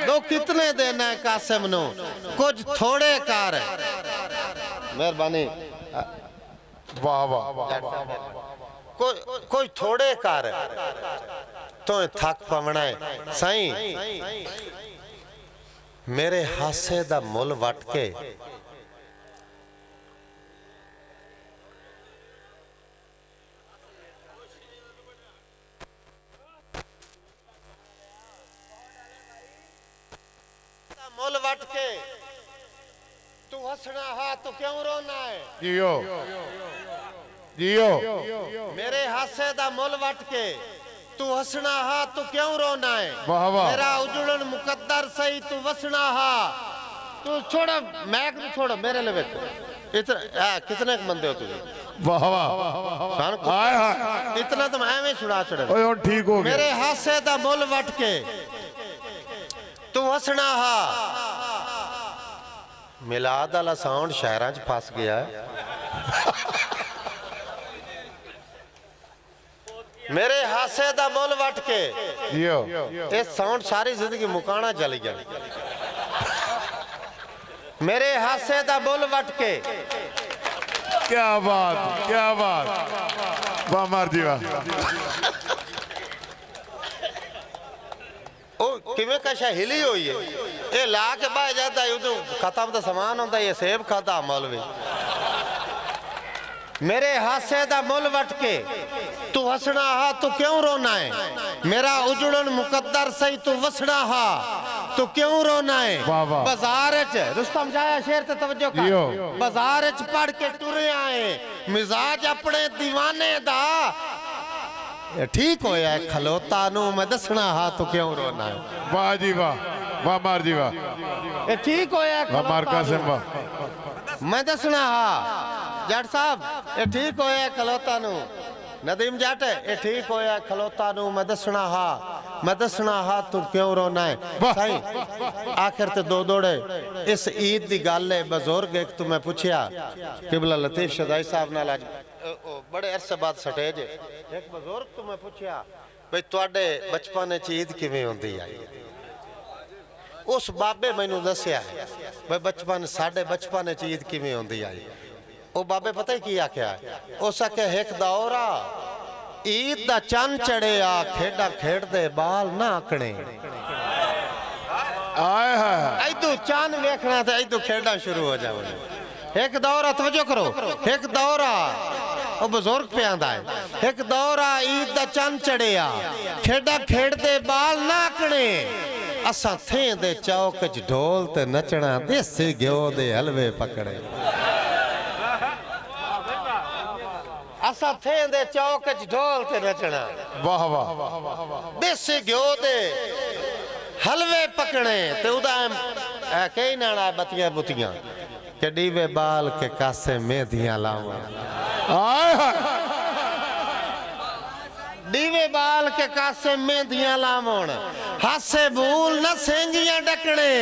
दो कितने देना है कासिम नू, कुछ थोड़े कर। मेहरबानी वाह वाह, कोई थोड़े कर तो थक पवना है। साईं मेरे हासे दा मुल वट के मुल वट के तू हंसना हा तो क्यों रोना है। जियो जियो, मेरे हासे दा मुल वट के तू हंसना हा तू क्यों रोना है। वाह वाह, मेरा उजड़न मुकद्दर सही तू वसना हा। तू छोड़ो मैक भी छोड़ो मेरे लिए इतना कितने बंदे हो तुझे। वाह वाह, हाय हाय, इतना तो मैं में छुड़ा चढ़े। ओए और ठीक हो गया। मेरे हासे दा मुल वट के तू हंसना हा। मिलाद वाला साउंड शहरां च फस गया है। मेरे हासे दा मुल वट के जियो, ये साउंड सारी जिंदगी मुकाना चली गया। मेरे हासे दा बुल वट के क्या बात क्या बात वाह मार जी वाह ओ किवें कशा हिली हुई है ये ला के बह जाता है उदू खत्म तो सामान होता है ये सेब खाता मौलवी मेरे हासे दा मुल वट के तू हसना हा तू क्यों रोना है मेरा उजड़न मुकद्दर सही तू वसना हा तू क्यों रोना है वाह वाह बाजार च रुस्तम जाया शेर ते तवज्जो जियो। कर बाजार च पढ़ के टुरे आए मिजाज अपने दीवाने दा ये ठीक होया है खलोता नू मैं दसना हा तू क्यों रोना है वाह जी वाह मार जी वाह ये ठीक होया है वाह मार खलोता कासिम वाह नू। मैं दसना हा जट साहब ये ठीक होया है खलोता नू नदीम जट ये ठीक होया खलोता नू मैं दसना हा तू क्यों रोना है साईं आखिर ते दो दौड़े इस ईद दी गल है बुजुर्ग एक तू मैं पूछया किबला लतीफ शदाई साहब नाल आज बड़े अरसे बाद सटेज एक बुजुर्ग तू मैं पूछया भाई तुहाडे बचपन च ईद किवें होंदी आई उस बाबे मैनू दस्या है भाई बचपन साडे बचपन च ईद किवें होंदी आई ओ बाबे पता ही की आख्या उस आख्या एक दौरा ईद दा चंद चढ़े आ खेडा खेडदे बाल ना आकने आए हाय ऐदू चंद वेखना ते ऐदू खेडा शुरू हो जावे एक दौरा तवज्जो करो एक दौरा ओ बुजुर्ग पे आंदा है एक दौरा ईद दा चंद चढ़े आ खेडा खेडदे बाल ना आकने असा थे दे चौक च ढोल ते नचना देसी घ्यो दे हलवे पकड़े असा थे दे चौक च ढोल ते नचना वाह वाह देसी घ्यो दे हलवे पकड़े ते उदा कई नाना बतियां बुतियां के डीवे बाल के कासे मेहंदियां लावा आए हाय डीवे बाल के कासे मेहंदियां लावण हासे भूल न सेंगियां डकणे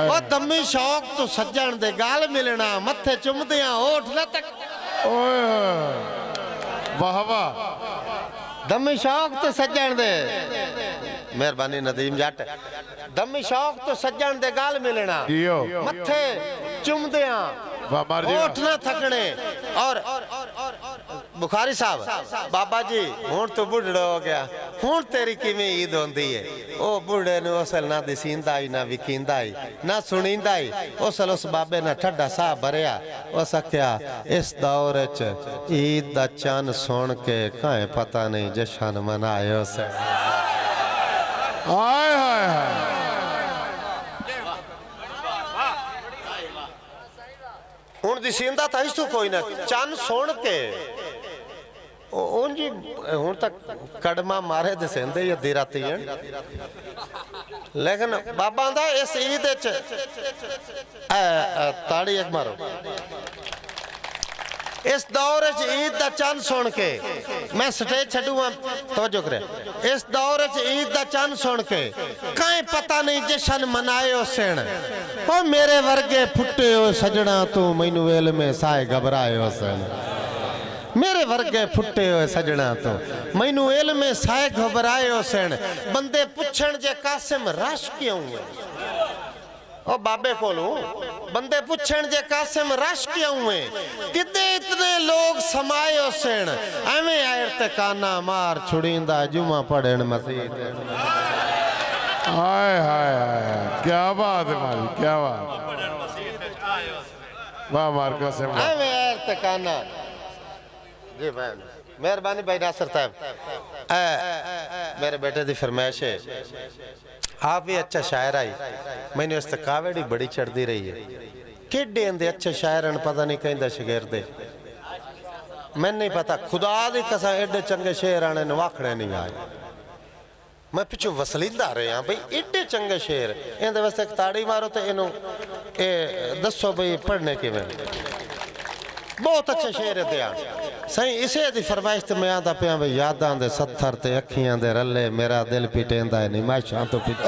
ओ दम्मी शौक तू सज्जण दे गाल मिलना मथे चुमदियां होठ न तक ओए वाह वाह दम्मी शौक तो सज्जन दे मेहरबानी नदीम जट दम्मी शौक तो सज्जन दे गाल मिलना जियो। मथे चुमदियां वाह मार जी होठ न थकने और बुखारी साहब बाबा जी हुण तू बुढ़ड़ा हो गया हुण तेरी किवें ईद होंदी है ओ बुढ़े ने उसल ना दिसींदा ही ना विकींदा ही ना सुनींदा ही उसल उस बाबे ने ठड्डा साह भरिया उस आख्या इस दौर च ईद दा चन सुन के काहे पता नहीं जशन मनायो से आए हाय हाय हुण दिसींदा था इस तू कोई ना चन सुन के जी हुण तक कड़मा मारे दिसेंदे या दी राती लेकिन बाबा दा इस ईद च ताड़ी एक मारो इस दौर च ईद दा चंद सुन के मैं स्टेज छड्डूंगा तवज्जो करे इस दौर च ईद दा चंद सुन के काहे पता नहीं जशन मनायो सेण ओ मेरे वर्गे फुटे हो सजना तू मैनू वेल में साए घबरायो सेण मेरे वर्गे फुटे हो सजना तो मैनू एल में साए घबरायो सेण बंदे पुछण जे कासिम रश क्यों है ओ बाबे कोलू बंदे पुछण जे कासिम रश क्यों है किदे इतने लोग समायो सेण एवें आयर ते काना मार छुड़ींदा जुमा पढ़ण मसीह हाय हाय हाय क्या बात है मारी क्या बात वाह मार कासिम एवें आयर ते काना जी बहन मेहरबानी भाई नासिर साहब मेरे बेटे की फरमाइश है आप भी अच्छा शायर आई मैंने उस कावेड़ी बड़ी चढ़ती रही है केडे इंदे अच्छे शायर पता नहीं कहीं शगेर दे मैंने नहीं पता खुदा दी कसम एडे चंगे शेर आने नवाखड़े नहीं आए मैं पिछू वसलींदा रहा भाई एडे चंगे शेर इहदे वास्ते एक ताड़ी मारो तो इनू दसो भाई पढ़ने किवें बहुत अच्छे शेर है ध्यान सही इसे दी फरमाइश ते मैं आंदा पिया भाई यादां दे सत्थर ते अखियां दे रले मेरा दिल पिटेंदा है निमाशां तो पिट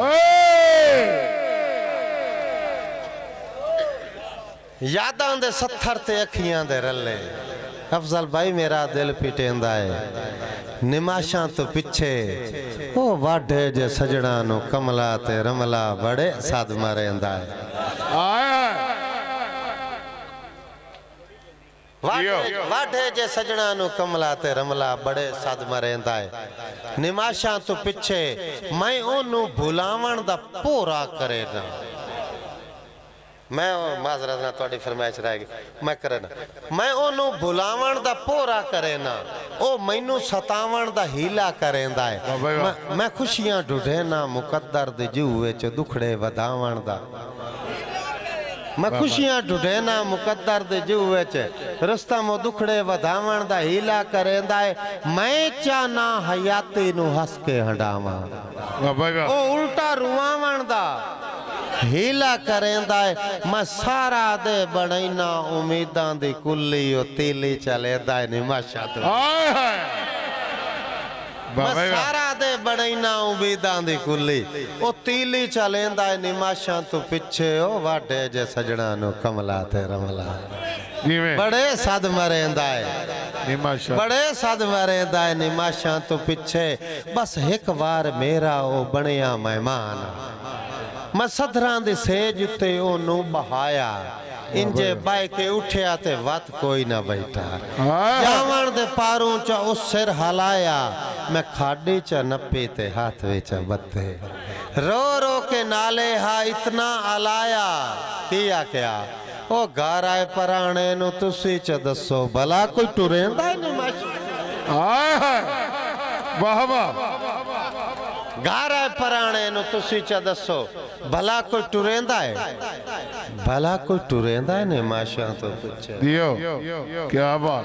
यादां दे सत्थर ते अखियां दे रले अफजल भाई मेरा दिल पिटेंदा है निमाशां तो पिछे ओ वाढे जे सजना नु कमला ते रमला बड़े साध मरेंदा है आया वाढे जे सजना नु कमला ते रमला बड़े सद मरेंदा है निमाशा तो पिछे मैं ओनू भुलावण दा पूरा करे ना मैं माजरत ना ਤੁਹਾਡੀ फरमाइश रहेगी मैं करे ना मैं ओनू भुलावण दा पूरा करे ना ओ मैनू सतावण दा हीला करेंदा है मैं खुशियां ढूंढे ना मुकद्दर दे जू विच दुखड़े वधावण दा मैं खुशियां ढूंढे ना मुकद्दर दे जू विच रस्तम दुखड़े वधावण दा हीला करेंदा है मैं चाहना हयाती नु हस के हंडावां ओ उल्टा रुवावण दा हीला करेंदा है मैं सारा दे बनैना उम्मीदां दी कुल्ली ओ तीली चलेंदा है निमाशा तो मैं सारा दे बनैना उम्मीदां दी कुल्ली ओ तीली चलेंदा है निमाशा तो पिछे ओ वाडे जे सजना नु कमला ते रमला बड़े सद मरेंदा है बड़े सद मरेंदा है निमाशा तो पिछे बस एक बार मेरा ओ बनिया मेहमान मैं सदरां दे सेज उत्ते ओनू बहाया इंजे बाय के उठया ते वत कोई ना बैठा जावण दे पारों च उस सिर हलाया मैं खाडी च नपी ते हाथ विच बत्ते रो रो के नाले हा इतना अलाया किया क्या ओ घर आए पराणे नु तुसी च दसो भला कोई टुरेंदा नहीं वाह वाह घर आए पराणे नु तुसी च दसो भला कोई टुरेंदा है भला कोई टुरेंदा है ने माशा तो कुछ दियो क्या बात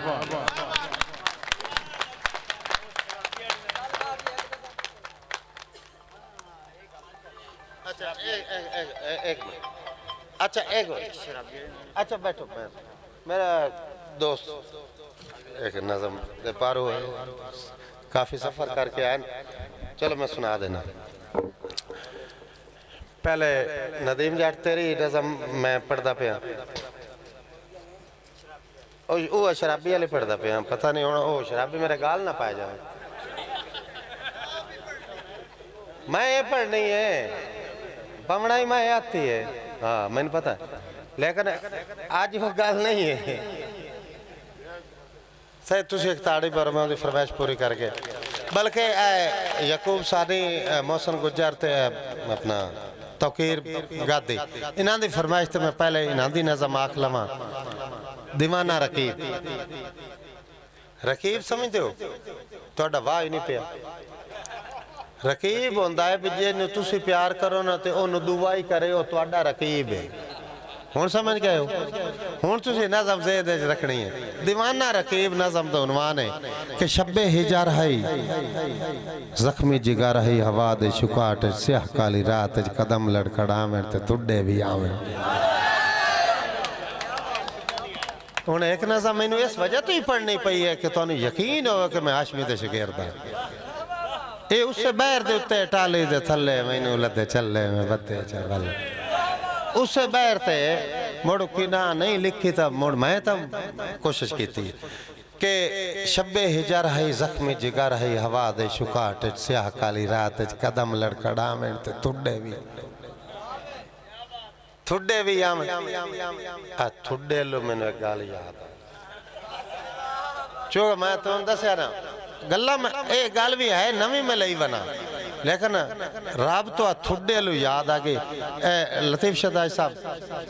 अच्छा एक अच्छा बैठो मेरा दोस्त एक नज़म दे पारो है काफी सफर करके आए चलो मैं सुना देना पहले नदीम जाट तेरी नज़म मैं पढ़दा पिया ओ शराबी वाले पढ़दा पिया पता नहीं हुण ओ शराबी मेरे गाल ना पाया जाए मैं ये पढ़नी है पवना ही मैं आती है हाँ मैंने पता लेकिन आज वो गाल नहीं है सही तुझे एक ताड़ी पर मैं उनकी फरमाइश पूरी करके बल्कि यकूब सानी मोहसन गुजर ते अपना तौकीर गादी इन्हां दी फरमाइश ते मैं पहले इन्हां दी नज़म आख लवां दीवाना रकीब रकीब समझते हो तुहाडा वाह ही नहीं पिया रकीब होंदा है भी जे तुसी प्यार करो ना ते ओनू दुआ ही करे ओ तुहाडा रकीब है हुण समझ गए हो हुण तुसी नज़म ज़ेहन विच रखनी है दीवाना रकीब नज़म दा उन्वान है कि शब्बे हिजर है जख्मी जिगर है हवा दे शुकाट स्याह काली रात कदम लड़खड़ावें ते तुड्डे भी आवें हुण एक नज़म मैनू इस वजह तो ही पढ़नी पई है कि तुहानू यकीन हो कि मैं हाशमी दे शागिर्द हां ये उससे बैर दे उत्ते टाली दे थल्ले मैनू लदे चले मैं बदे चल उससे बैर ते मुड़ की ना नहीं लिखी तब मुड़ मैं तब कोशिश की थी कि शब्बे हिजर है जख्मी जिगर है हवा दे शुकाट स्याह काली रात कदम लड़खड़ावें ते तुड्डे भी आवें थुड्डे लो मैनू एक गल याद चो मैं तुहानू दस्या ना गल्ला में ये गल भी है नवी में लई बना लेकिन रब तो थुड्डे लो याद आ गई लतीफ शहजाद साहब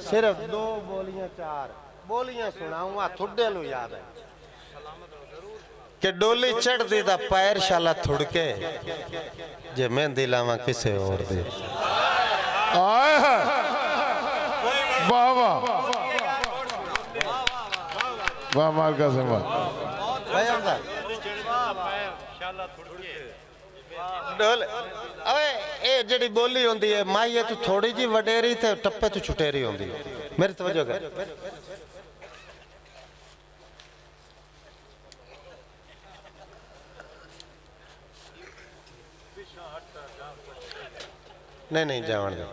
सिर्फ 2 बोलियां 4 बोलियां सुनाऊंगा थुड्डे लो याद है कि डोली चढ़दी दा पैर शाला थुड़के जे मेहंदी लावा किसे और दे वाह वाह वाह मार का समा डोल अबे ए जड़ी बोली होंदी है माई तू थोड़ी जी वडेरी ते टप्पे तू छुटेरी होंदी मेरी तवज्जो कर नहीं जावण दे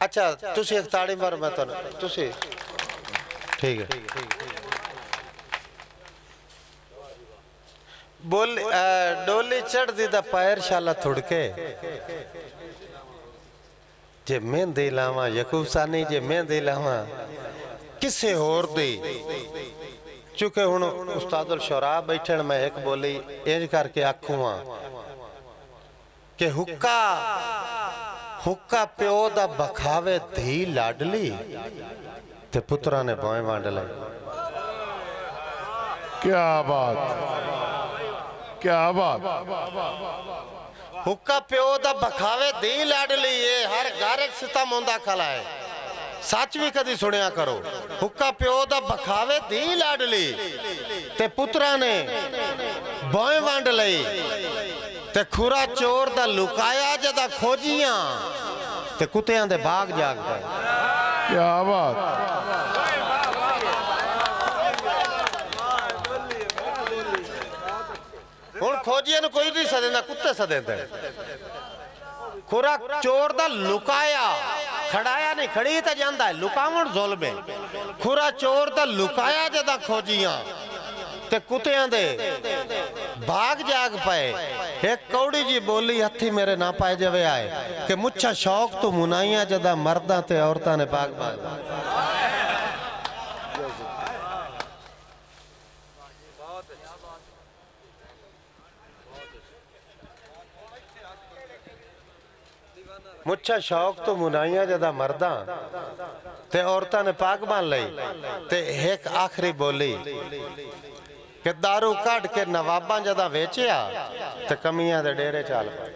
अच्छा तुसी एक ताड़ी मारो मैं तो तुसी ठीक है बोल डोली चढ़ दी दा पैर शाला थुड़के जे मेहंदी लावा यकूब सानी जे मेहंदी लावा किसे होर दी चूंकि हुण उस्तादुल शुरा बैठण मैं एक बोली इंज करके आखूँ कि हुक्का हुक्का प्यो दा बखावे धी लाडली ते पुत्रा ने भोए वंड लई। क्या बात, क्या बात। हुक्का प्यो दा बखावे धी लाडली है, हर घर एक सितम होंदा खला है। सच भी कदी सुनिया करो। हुक्का प्यो दा बखावे धी लाडली ते पुत्रा ने भोए वंड लई ते खुरा चोर दा लुकाया जदा खोजियां ते कुत्तियां दे बाग जाग गए। क्या बात। हुण खोजियां नूं कोई नहीं सदेंदा, कुत्ते सदेंदे। खुरा चोर दा लुकाया खड़ाया नहीं, खड़ी तो जांदा है, लुकावण जुल्म है। खुरा चोर दा लुकाया जदा खोजियां ते कुत्तियां दे बाग जाग पाए। एक कौड़ी जी बोली हथी मेरे ना पाए जवे आए कि मुच्छा शौक तो मुनाइया जदा मर्दा ते औरतां ने बाग बाग। मुच्छा शौक तो मुनाइया जदा मर्दा ते औरतां ने पाक बांध लई ते एक आखिरी बोली कि दारू कट के नवाबा जदा वेचिया ते कमियां दे डेरे चाल पाए।